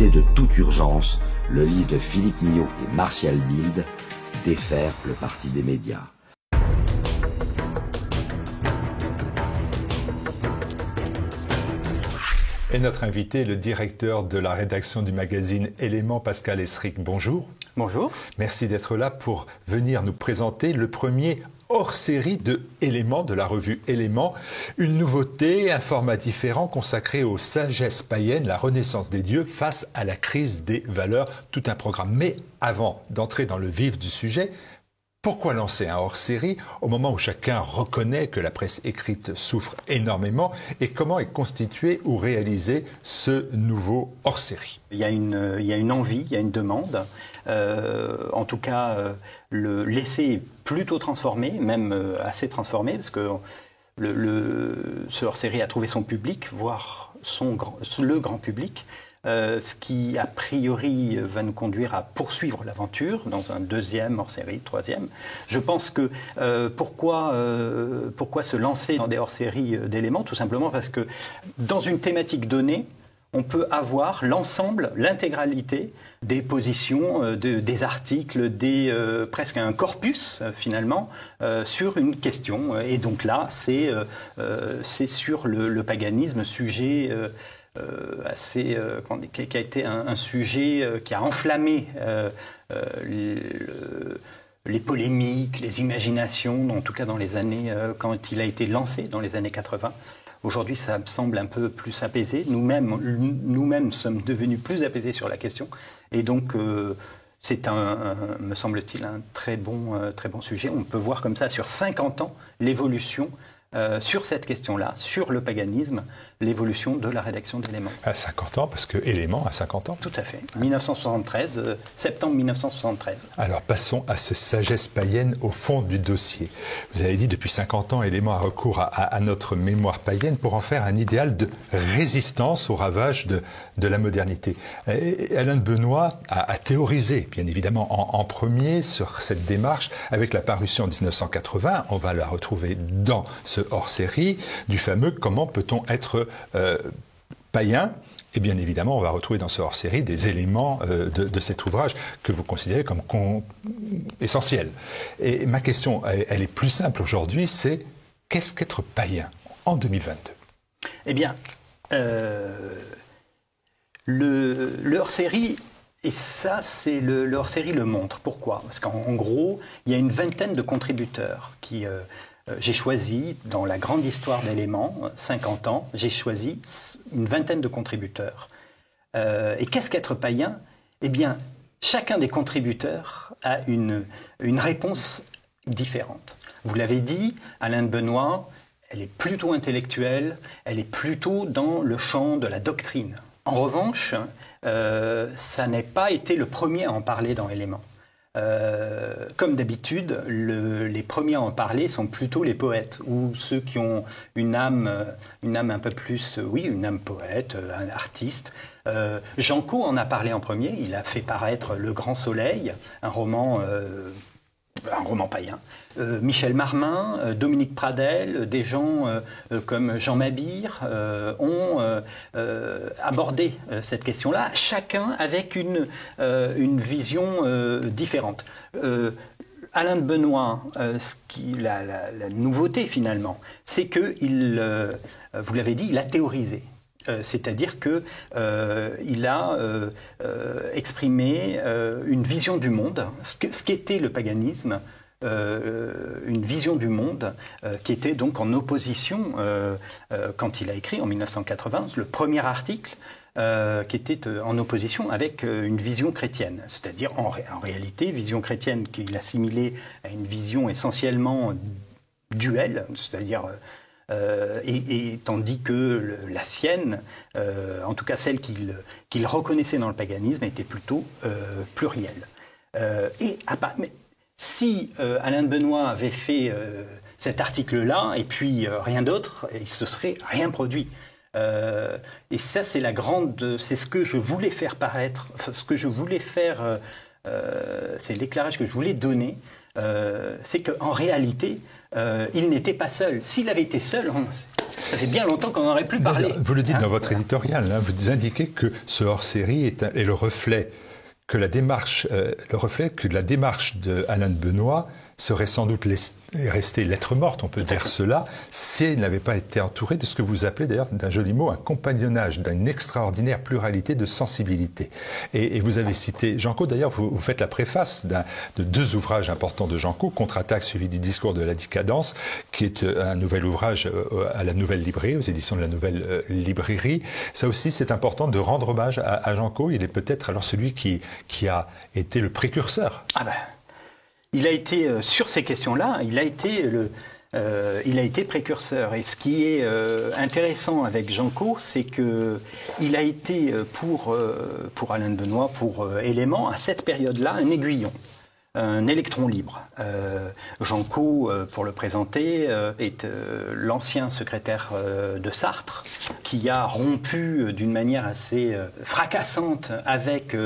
diffusé de toute urgence, le livre de Philippe Millot et Martial Bild, Défaire le parti des médias. Et notre invité, le directeur de la rédaction du magazine Éléments, Pascal Esric. Bonjour. Bonjour. Merci d'être là pour venir nous présenter le premier hors-série de Éléments, de la revue Éléments. Une nouveauté, un format différent consacré aux sagesses païennes, la renaissance des dieux face à la crise des valeurs. Tout un programme. Mais avant d'entrer dans le vif du sujet, pourquoi lancer un hors-série au moment où chacun reconnaît que la presse écrite souffre énormément, et comment est constitué ou réalisé ce nouveau hors-série? Il y a une envie, il y a une demande. En tout cas, l'essai est plutôt transformé, même assez transformé, parce que ce hors-série a trouvé son public, voire le grand public. Ce qui, a priori, va nous conduire à poursuivre l'aventure dans un deuxième hors-série, troisième. Je pense que pourquoi se lancer dans des hors-séries d'éléments? Tout simplement parce que dans une thématique donnée, on peut avoir l'ensemble, l'intégralité des positions, des articles, presque un corpus finalement sur une question. Et donc là, c'est sur le paganisme, sujet qui a été un sujet qui a enflammé les polémiques, les imaginations, en tout cas dans les années, quand il a été lancé dans les années 80. Aujourd'hui, ça me semble un peu plus apaisé. Nous-mêmes sommes devenus plus apaisés sur la question. Et donc, c'est me semble-t-il, un très bon sujet. On peut voir comme ça, sur 50 ans, l'évolution sur cette question-là, sur le paganisme, l'évolution de la rédaction d'Éléments. À 50 ans, parce que Éléments a 50 ans. Tout à fait. 1973, septembre 1973. Alors passons à ce sagesse païenne au fond du dossier. Vous avez dit, depuis 50 ans, Éléments a recours à notre mémoire païenne pour en faire un idéal de résistance aux ravages de la modernité. Et Alain de Benoist a théorisé, bien évidemment, en premier sur cette démarche, avec la parution en 1980, on va la retrouver dans ce hors-série, du fameux « Comment peut-on être païen ?» Et bien évidemment, on va retrouver dans ce hors-série des éléments de cet ouvrage que vous considérez comme essentiels. Et ma question, elle est plus simple aujourd'hui, c'est qu'est-ce qu'être païen en 2022? Eh bien, le hors-série, et ça, c'est le hors-série le montre. Pourquoi? Parce qu'en gros, il y a une vingtaine de contributeurs qui... j'ai choisi, dans la grande histoire d'Éléments, 50 ans, j'ai choisi une vingtaine de contributeurs. Et qu'est-ce qu'être païen? Eh bien, chacun des contributeurs a une réponse différente. Vous l'avez dit, Alain de Benoist, elle est plutôt intellectuelle, elle est plutôt dans le champ de la doctrine. En revanche, ça n'a pas été le premier à en parler dans Éléments. Comme d'habitude, les premiers à en parler sont plutôt les poètes, ou ceux qui ont une âme un peu plus, oui, une âme poète, un artiste. Jean Cau en a parlé en premier, il a fait paraître Le Grand Soleil, un roman païen. Michel Marmin, Dominique Pradel, des gens comme Jean Mabir ont abordé cette question-là, chacun avec une vision différente. Alain de Benoist, la nouveauté finalement, c'est que, vous l'avez dit, il a théorisé. C'est-à-dire qu'il a exprimé une vision du monde, ce qu'était le paganisme, une vision du monde qui était donc en opposition, quand il a écrit en 1980, le premier article qui était en opposition avec une vision chrétienne. C'est-à-dire, en réalité, vision chrétienne qu'il assimilait à une vision essentiellement duelle, c'est-à-dire... tandis que la sienne, en tout cas celle qu'il reconnaissait dans le paganisme, était plutôt plurielle. Mais si Alain de Benoist avait fait cet article-là, et puis rien d'autre, il ne se serait rien produit. Et ça, c'est c'est ce que je voulais faire paraître, ce que je voulais faire, c'est l'éclairage que je voulais donner, c'est qu'en réalité, il n'était pas seul. S'il avait été seul, Ça fait bien longtemps qu'on n'aurait plus parlé. Vous le dites dans votre éditorial, hein, vous indiquez que ce hors-série est le reflet que la démarche de Alain de Benoist serait sans doute restée lettre morte, on peut dire cela, si elle n'avait pas été entourée de ce que vous appelez d'ailleurs d'un joli mot, un compagnonnage, d'une extraordinaire pluralité de sensibilités. Et vous avez cité Jean Caux, d'ailleurs vous faites la préface de 2 ouvrages importants de Jean Caux, Contre-attaque suivi du discours de la décadence, qui est un nouvel ouvrage à la Nouvelle Librairie, aux éditions de la Nouvelle Librairie. Ça aussi c'est important de rendre hommage à Jean Caux, il est peut-être alors celui qui a été le précurseur. Ah ben. Il a été, sur ces questions-là, il a été précurseur. Et ce qui est intéressant avec Jean Caux, c'est qu'il a été, pour Alain de Benoist, pour Élément, à cette période-là, un aiguillon, un électron libre. Jean Caux, pour le présenter, est l'ancien secrétaire de Sartre, qui a rompu d'une manière assez fracassante avec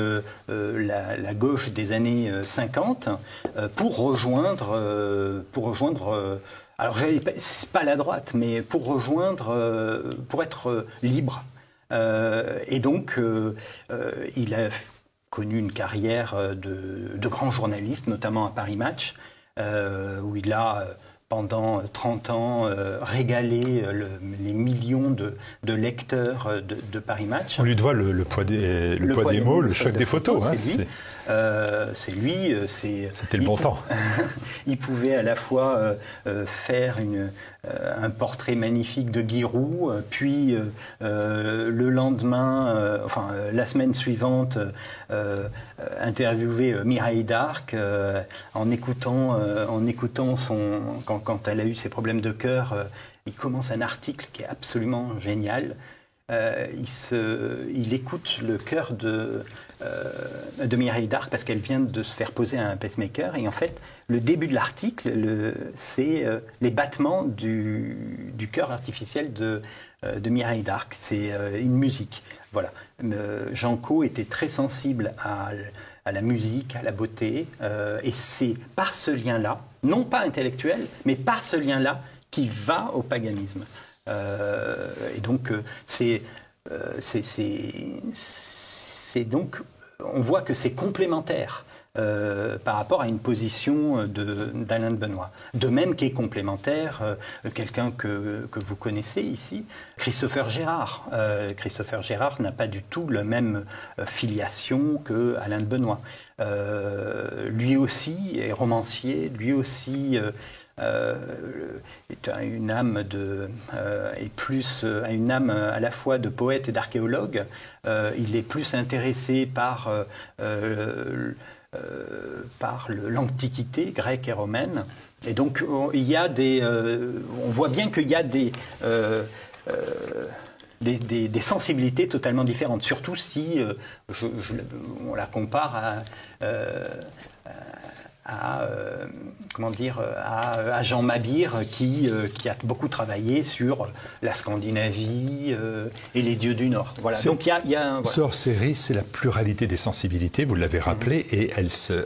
la gauche des années 50 pour rejoindre alors c'est pas la droite, mais pour être libre. Et donc il a connu une carrière de grand journaliste, notamment à Paris Match, où il a pendant 30 ans régalé les millions de lecteurs de Paris Match. On lui doit le poids des mots, le choc des photos. C'est lui. C'était le bon temps. Il pouvait à la fois faire un portrait magnifique de Giroud, puis le lendemain, la semaine suivante, interviewer Mireille d'Arc en écoutant quand elle a eu ses problèmes de cœur, il commence un article qui est absolument génial. Il écoute le cœur de Mireille d'Arc parce qu'elle vient de se faire poser un pacemaker, et en fait le début de l'article c'est les battements du cœur artificiel de Mireille d'Arc. C'est une musique. Voilà. Jean Caux était très sensible à la musique, à la beauté, et c'est par ce lien-là, non pas intellectuel, mais par ce lien-là, qu'il va au paganisme. Et donc, donc, on voit que c'est complémentaire par rapport à une position d'Alain de Benoist. De même qu'est complémentaire quelqu'un que vous connaissez ici, Christopher Gérard. Christopher Gérard n'a pas du tout la même filiation que Alain de Benoist. Lui aussi est romancier, lui aussi est une âme a une âme à la fois de poète et d'archéologue. Il est plus intéressé par l'Antiquité grecque et romaine, et donc il y a on voit bien qu'il y a des sensibilités totalement différentes, surtout si on la compare à Jean Mabir qui a beaucoup travaillé sur la Scandinavie et les dieux du Nord. Voilà. Donc il y a Ce hors-série, c'est la pluralité des sensibilités, vous l'avez rappelé, et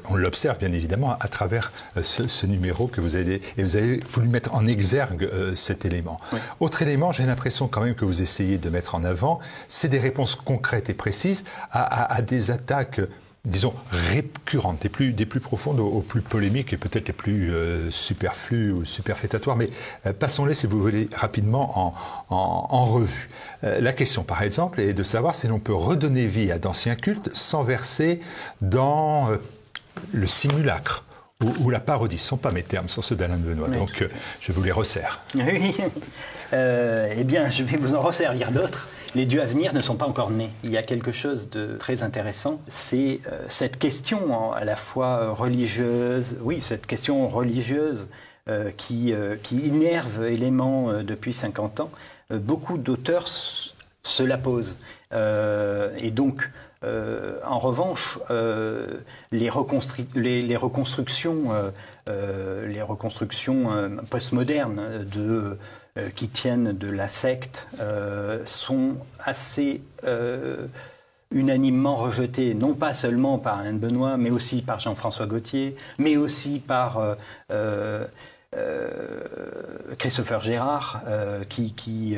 on l'observe bien évidemment à travers ce numéro que vous avez voulu mettre en exergue cet élément. Oui. Autre élément, j'ai l'impression quand même que vous essayez de mettre en avant, c'est des réponses concrètes et précises à des attaques, disons, récurrentes, des plus profondes aux plus polémiques et peut-être les plus superflues ou superfétatoires. Mais passons-les, si vous voulez, rapidement en revue. La question, par exemple, est de savoir si l'on peut redonner vie à d'anciens cultes sans verser dans le simulacre ou la parodie. Ce ne sont pas mes termes, ce sont ceux d'Alain de Benoist. Oui. Donc, je vous les resserre. Oui. Eh bien, je vais vous en resservir d'autres. Les dieux à venir ne sont pas encore nés. Il y a quelque chose de très intéressant, c'est cette question à la fois religieuse, cette question religieuse qui innerve Élément depuis 50 ans. Beaucoup d'auteurs se la posent. Et donc, en revanche, les reconstructions postmodernes qui tiennent de la secte sont assez unanimement rejetées, non pas seulement par Alain de Benoist, mais aussi par Jean-François Gautier, mais aussi par Christopher Gérard, qui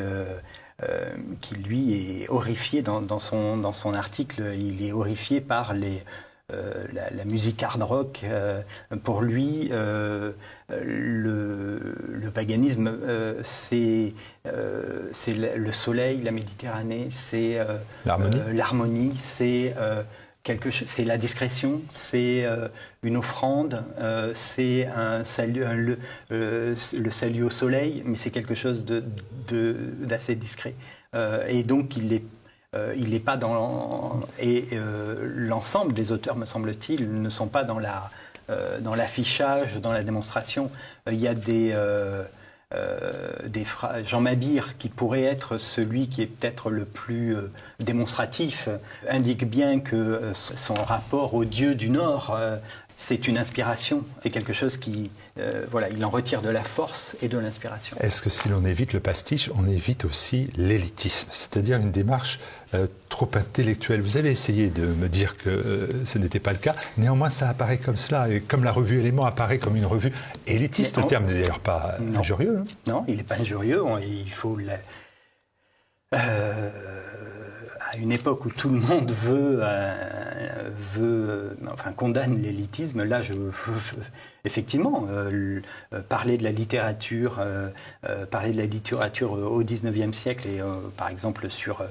lui est horrifié dans son article, il est horrifié par la musique hard rock. Pour lui, le paganisme, c'est le soleil, la Méditerranée, c'est l'harmonie, c'est la discrétion, c'est une offrande, c'est un salut, le salut au soleil, mais c'est quelque chose d'assez discret. Et donc il n'est pas dans... l'ensemble des auteurs, me semble-t-il, ne sont pas dans l'affichage, dans la démonstration. Il y a Jean Mabir, qui pourrait être celui qui est peut-être le plus démonstratif, indique bien que son rapport au dieu du Nord, c'est une inspiration. C'est quelque chose qui, il en retire de la force et de l'inspiration. Est-ce que si l'on évite le pastiche, on évite aussi l'élitisme, c'est-à-dire une démarche trop intellectuelle? Vous avez essayé de me dire que ce n'était pas le cas. Néanmoins, ça apparaît comme cela. Et comme la revue Éléments apparaît comme une revue élitiste, le terme n'est d'ailleurs pas injurieux. Hein. Non, il n'est pas injurieux. Il faut... à une époque où tout le monde condamne l'élitisme, là, effectivement, parler de la littérature au XIXe siècle et par exemple sur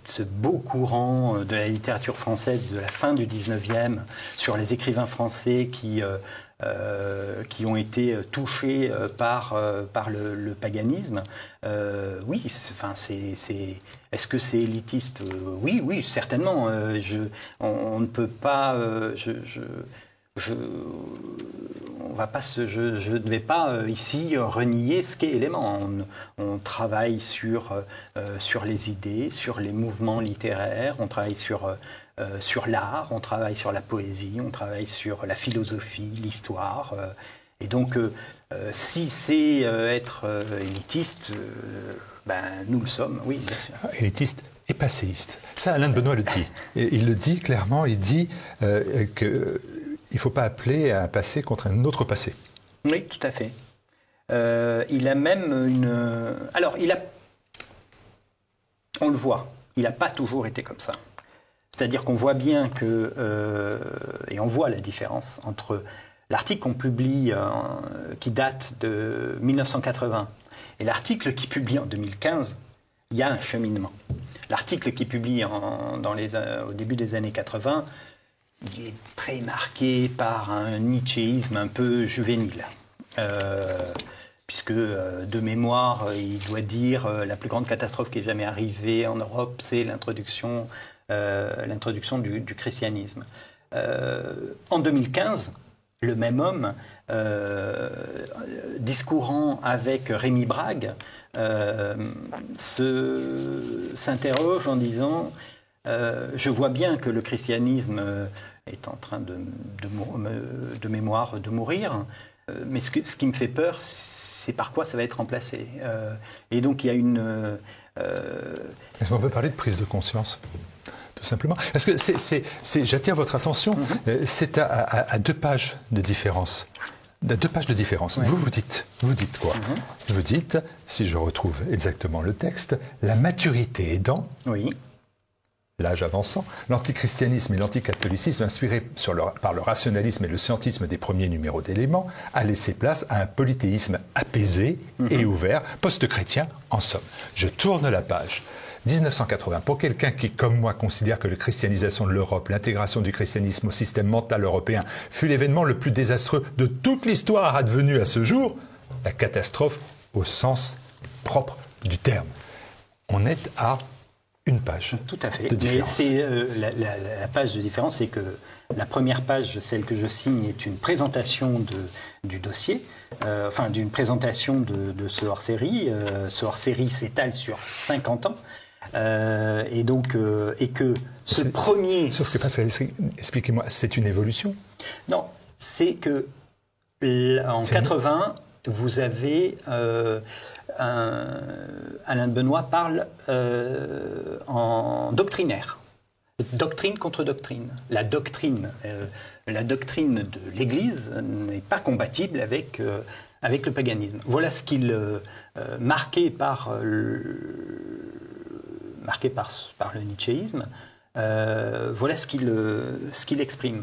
ce beau courant de la littérature française de la fin du XIXe, sur les écrivains français qui ont été touchés par le paganisme. Oui, est-ce que c'est élitiste? Oui, certainement. On ne peut pas... je ne vais pas ici renier ce qu'est Élément. On travaille sur les idées, sur les mouvements littéraires, on travaille sur l'art, on travaille sur la poésie, on travaille sur la philosophie, l'histoire. Et donc, si c'est être élitiste, nous le sommes, oui, bien sûr. Élitiste et passéiste. Ça, Alain de Benoist le dit. Et il le dit clairement, il dit qu'il ne faut pas appeler un passé contre un autre passé. Oui, tout à fait. Il a même une... Alors, on le voit, il n'a pas toujours été comme ça. C'est-à-dire qu'on voit bien que... et on voit la différence entre l'article qu'on publie, qui date de 1980, et l'article qui publie en 2015, il y a un cheminement. L'article qui publie au début des années 80, il est très marqué par un nietzschéisme un peu juvénile. Puisque, de mémoire, il doit dire la plus grande catastrophe qui est jamais arrivée en Europe, c'est l'introduction du christianisme. En 2015, le même homme, discourant avec Rémi Brague, s'interroge en disant je vois bien que le christianisme est en train de mémoire de mourir, mais ce qui me fait peur, c'est par quoi ça va être remplacé. Et donc il y a une... Est-ce qu'on peut parler de prise de conscience ? Tout simplement. Parce que j'attire votre attention, c'est à 2 pages de différence. À 2 pages de différence. Ouais. Vous dites quoi? Vous dites, si je retrouve exactement le texte, la maturité aidant, l'âge avançant, l'antichristianisme et l'anticatholicisme, inspirés par le rationalisme et le scientisme des premiers numéros d'Éléments, a laissé place à un polythéisme apaisé et ouvert, post-chrétien en somme. Je tourne la page. 1980, pour quelqu'un qui, comme moi, considère que la christianisation de l'Europe, l'intégration du christianisme au système mental européen fut l'événement le plus désastreux de toute l'histoire advenue à ce jour, la catastrophe au sens propre du terme. On est à 1 page. Tout à fait. De différence. Mais la page de différence, c'est que la première page, celle que je signe, est une présentation du dossier, d'une présentation de ce hors-série. Ce hors-série s'étale sur 50 ans. Et que ce premier... Sauf que, Pascal, expliquez-moi, c'est une évolution? Non, c'est que en 80, vous avez... Alain de Benoist parle en doctrinaire. Doctrine contre doctrine. La doctrine de l'Église n'est pas compatible avec avec le paganisme. Voilà ce qu'il marqué par le nietzschéisme, voilà ce qu'il exprime.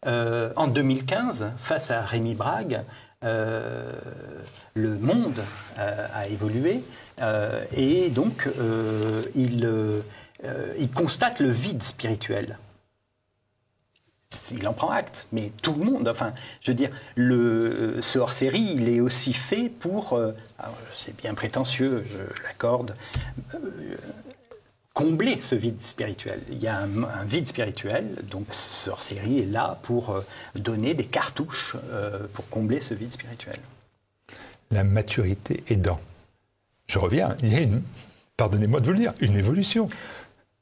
En 2015, face à Rémi Brague, le monde a évolué et donc il constate le vide spirituel. Il en prend acte, mais tout le monde, enfin, je veux dire, ce hors-série, il est aussi fait pour, c'est bien prétentieux, je l'accorde, combler ce vide spirituel. Il y a un vide spirituel, donc ce hors-série est là pour donner des cartouches pour combler ce vide spirituel. La maturité aidant. Je reviens, il y a pardonnez-moi de vous le dire, une évolution.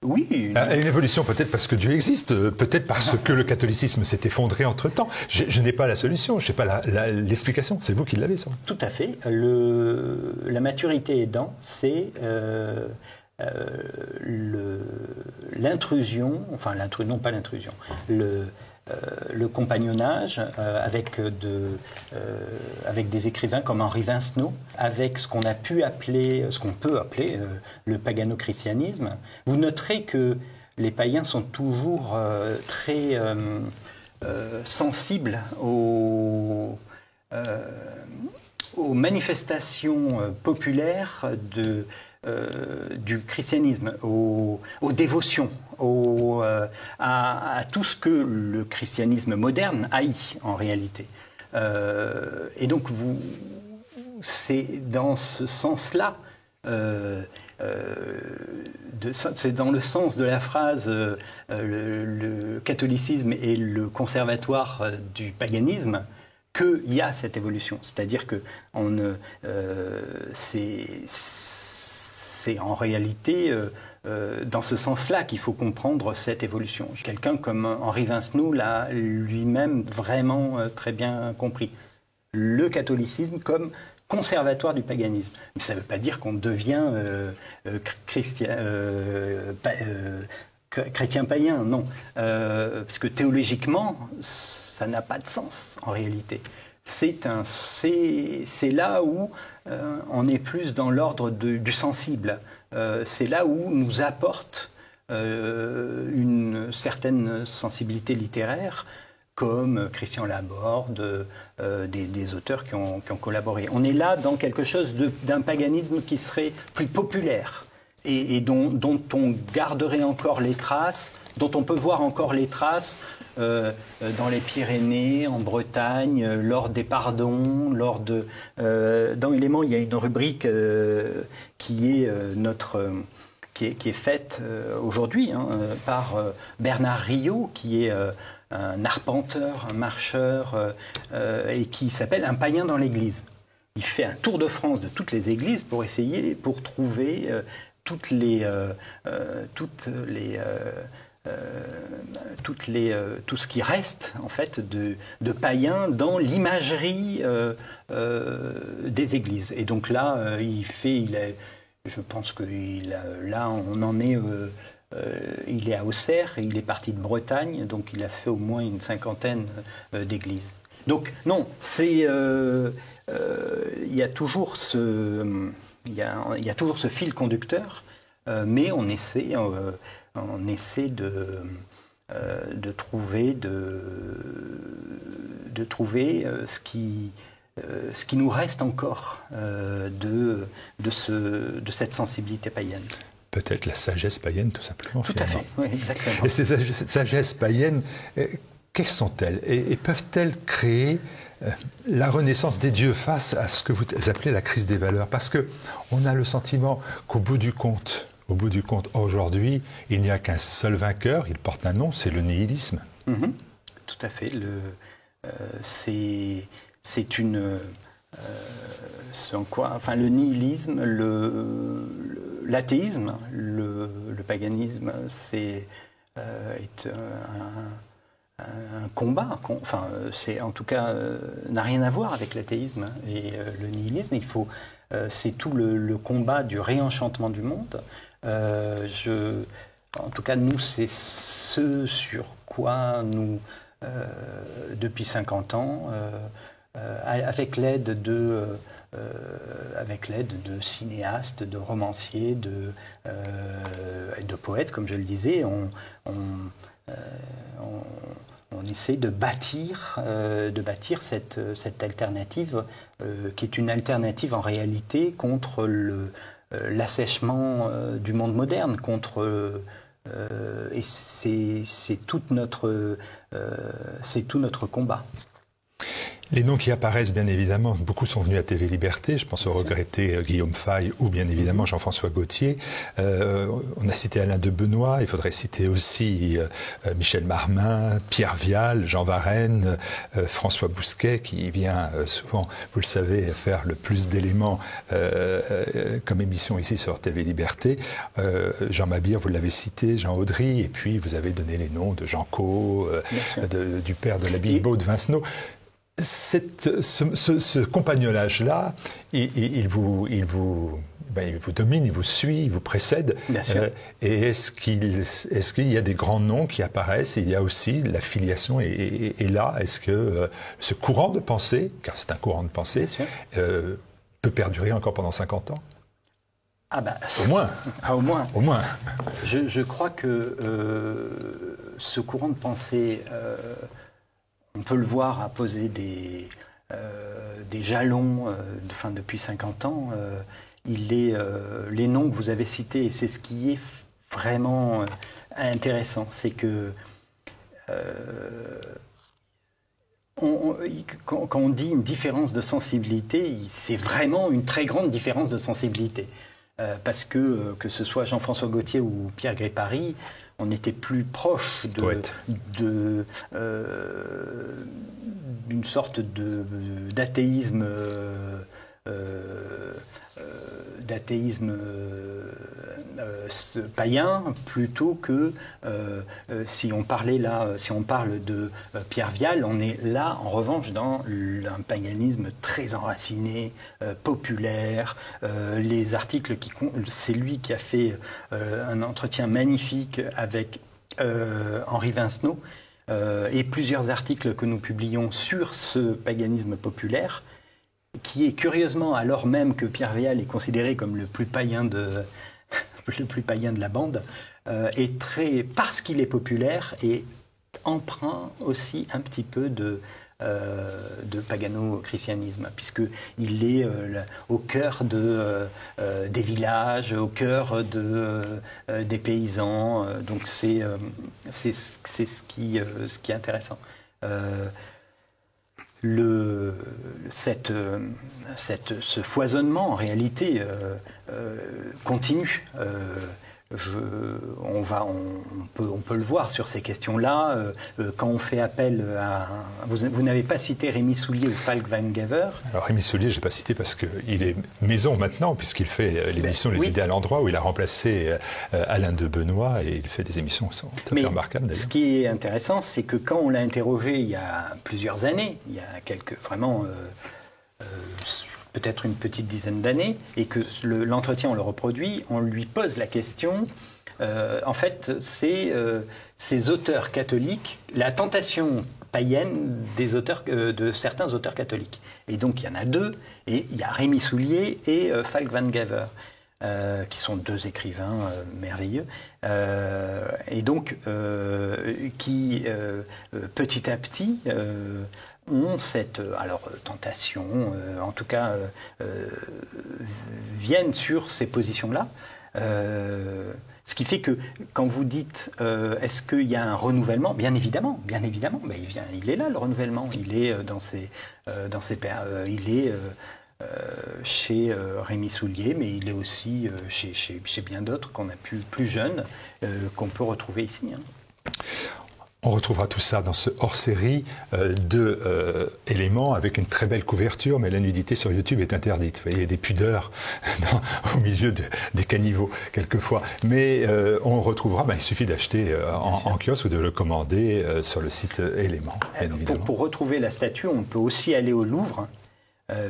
Oui. Une évolution peut-être parce que Dieu existe, peut-être parce que le catholicisme s'est effondré entre-temps. Je n'ai pas la solution, je n'ai pas l'explication, c'est vous qui l'avez ça. Tout à fait. La maturité aidant, c'est l'intrusion, enfin non pas l'intrusion, le compagnonnage avec des écrivains comme Henri Vincenot, avec ce qu'on peut appeler le pagano-christianisme. Vous noterez que les païens sont toujours très sensibles aux manifestations populaires du christianisme, aux dévotions, à tout ce que le christianisme moderne haït en réalité. Et donc c'est dans ce sens-là, c'est dans le sens de la phrase le catholicisme est le conservatoire du paganisme qu'il y a cette évolution. C'est-à-dire que c'est en réalité dans ce sens-là qu'il faut comprendre cette évolution. Quelqu'un comme Henri Vincenot l'a lui-même vraiment très bien compris. Le catholicisme comme conservatoire du paganisme. Mais ça ne veut pas dire qu'on devient chrétien païen, non. Parce que théologiquement, ça n'a pas de sens en réalité. C'est là où on est plus dans l'ordre du sensible. C'est là où nous apporte une certaine sensibilité littéraire, comme Christian Laborde, des auteurs qui ont collaboré. On est là dans quelque chose d'un paganisme qui serait plus populaire et dont on garderait encore les traces, dont on peut voir encore les traces dans les Pyrénées, en Bretagne, lors des pardons, dans Éléments, il y a une rubrique qui est faite aujourd'hui par Bernard Riot, qui est un arpenteur, un marcheur, et qui s'appelle Un païen dans l'église. Il fait un tour de France de toutes les églises pour trouver tout ce qui reste en fait de païens dans l'imagerie des églises. Et donc là, je pense que là, on en est. Il est à Auxerre, il est parti de Bretagne, donc il a fait au moins une 50aine d'églises. Donc non, il y a toujours ce fil conducteur, mais on essaie de trouver ce qui nous reste encore de cette sensibilité païenne. Peut-être la sagesse païenne, tout simplement. Tout à fait, oui, exactement. Et ces sagesses païennes, quelles sont-elles et peuvent-elles créer la renaissance des dieux face à ce que vous appelez la crise des valeurs? Parce qu'on a le sentiment qu'au bout du compte, aujourd'hui, il n'y a qu'un seul vainqueur, il porte un nom, c'est le nihilisme. Tout à fait. Le nihilisme, l'athéisme, le paganisme, est un combat. C'est en tout cas n'a rien à voir avec l'athéisme et le nihilisme. C'est tout le combat du réenchantement du monde. En tout cas, nous, c'est ce sur quoi nous, depuis 50 ans, avec l'aide de cinéastes, de romanciers, de poètes, comme je le disais, on essaie de bâtir cette alternative qui est une alternative en réalité contre l'assèchement du monde moderne, et c'est tout notre combat. Les noms qui apparaissent, bien évidemment, beaucoup sont venus à TV Liberté. Je pense au regretté Guillaume Faye ou bien évidemment Jean-François Gaultier. On a cité Alain de Benoît. Il faudrait citer aussi Michel Marmin, Pierre Vial, Jean Varenne, François Bousquet, qui vient souvent, vous le savez, faire le plus d'éléments comme émission ici sur TV Liberté. Jean Mabir, vous l'avez cité, Jean Audry, et puis vous avez donné les noms de Jean Caux, du père de l'abbaye de Vincenot. Ce compagnonnage-là, il vous domine, il vous suit, il vous précède. Bien sûr. Et est-ce qu'il y a des grands noms qui apparaissent? Et il y a aussi la filiation est là. Est-ce que ce courant de pensée, car c'est un courant de pensée, peut perdurer encore pendant 50 ans? Ah bah, au moins. Ah, au moins. Au moins. Je crois que ce courant de pensée... on peut le voir à poser des jalons depuis 50 ans. Les noms que vous avez cités, et c'est ce qui est vraiment intéressant, c'est que quand on dit une différence de sensibilité, c'est vraiment une très grande différence de sensibilité. Parce que ce soit Jean-François Gaultier ou Pierre Grey-Paris, on était plus proche d'une sorte d'athéisme païen, plutôt que si on parle de Pierre Vial, on est là en revanche dans un paganisme très enraciné, populaire. Les articles c'est lui qui a fait un entretien magnifique avec Henri Vincenot, et plusieurs articles que nous publions sur ce paganisme populaire, qui est curieusement, alors même que Pierre Vial est considéré comme le plus païen de la bande, parce qu'il est populaire, et empreint aussi un petit peu de pagano-christianisme, puisqu'il est au cœur des villages, au cœur des paysans. Donc c'est ce qui est intéressant. Ce foisonnement, en réalité, continue. On peut le voir sur ces questions-là. Quand on fait appel à... Vous n'avez pas cité Rémi Soulier ou Falk Van Gaver. Alors Rémi Soulier, je n'ai pas cité parce qu'il est maison maintenant, puisqu'il fait l'émission Les idées à l'endroit, où il a remplacé Alain de Benoît, et il fait des émissions qui sont tout à fait remarquables. Ce qui est intéressant, c'est que quand on l'a interrogé il y a plusieurs années, il y a peut-être une petite dizaine d'années, et que l'entretien, on le reproduit, on lui pose la question, en fait, c'est ces auteurs catholiques, la tentation païenne de certains auteurs catholiques. Et donc, il y en a deux, et il y a Rémi Soulier et Falk Van Gaver, qui sont deux écrivains merveilleux, et donc, qui, petit à petit... ont cette tentation, en tout cas, viennent sur ces positions-là. Ce qui fait que quand vous dites est-ce qu'il y a un renouvellement, bien évidemment, mais il est là le renouvellement, il est chez Rémi Soulier, mais il est aussi chez bien d'autres qu'on a plus jeunes, qu'on peut retrouver ici. On retrouvera tout ça dans ce hors-série éléments avec une très belle couverture, mais la nudité sur YouTube est interdite. Vous voyez, il y a des pudeurs au milieu des caniveaux, quelquefois. Mais on retrouvera, il suffit d'acheter en kiosque ou de le commander sur le site Éléments. Pour retrouver la statue, on peut aussi aller au Louvre,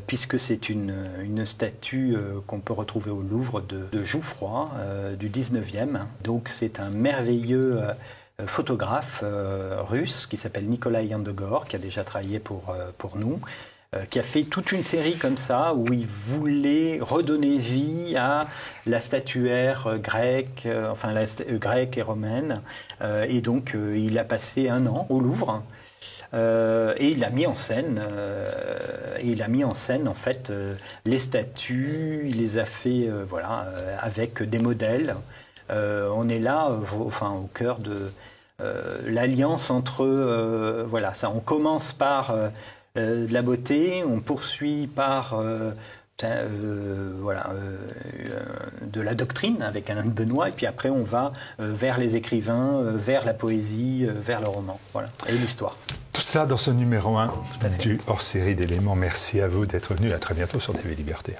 puisque c'est une statue qu'on peut retrouver au Louvre de Jouffroy, du 19e. Donc c'est un merveilleux... photographe russe qui s'appelle Nikolai Yandogor, qui a déjà travaillé pour nous, qui a fait toute une série comme ça, où il voulait redonner vie à la statuaire grecque, grecque et romaine. Et donc, il a passé 1 an au Louvre. Et il a mis en scène, en fait les statues. Il les a fait, avec des modèles. On est là, au cœur de l'alliance entre, on commence par de la beauté, on poursuit par de la doctrine avec Alain de Benoît, et puis après on va vers les écrivains, vers la poésie, vers le roman, et l'histoire. Tout cela dans ce numéro 1 du hors-série d'Éléments. Merci à vous d'être venu. À très bientôt sur TV Liberté.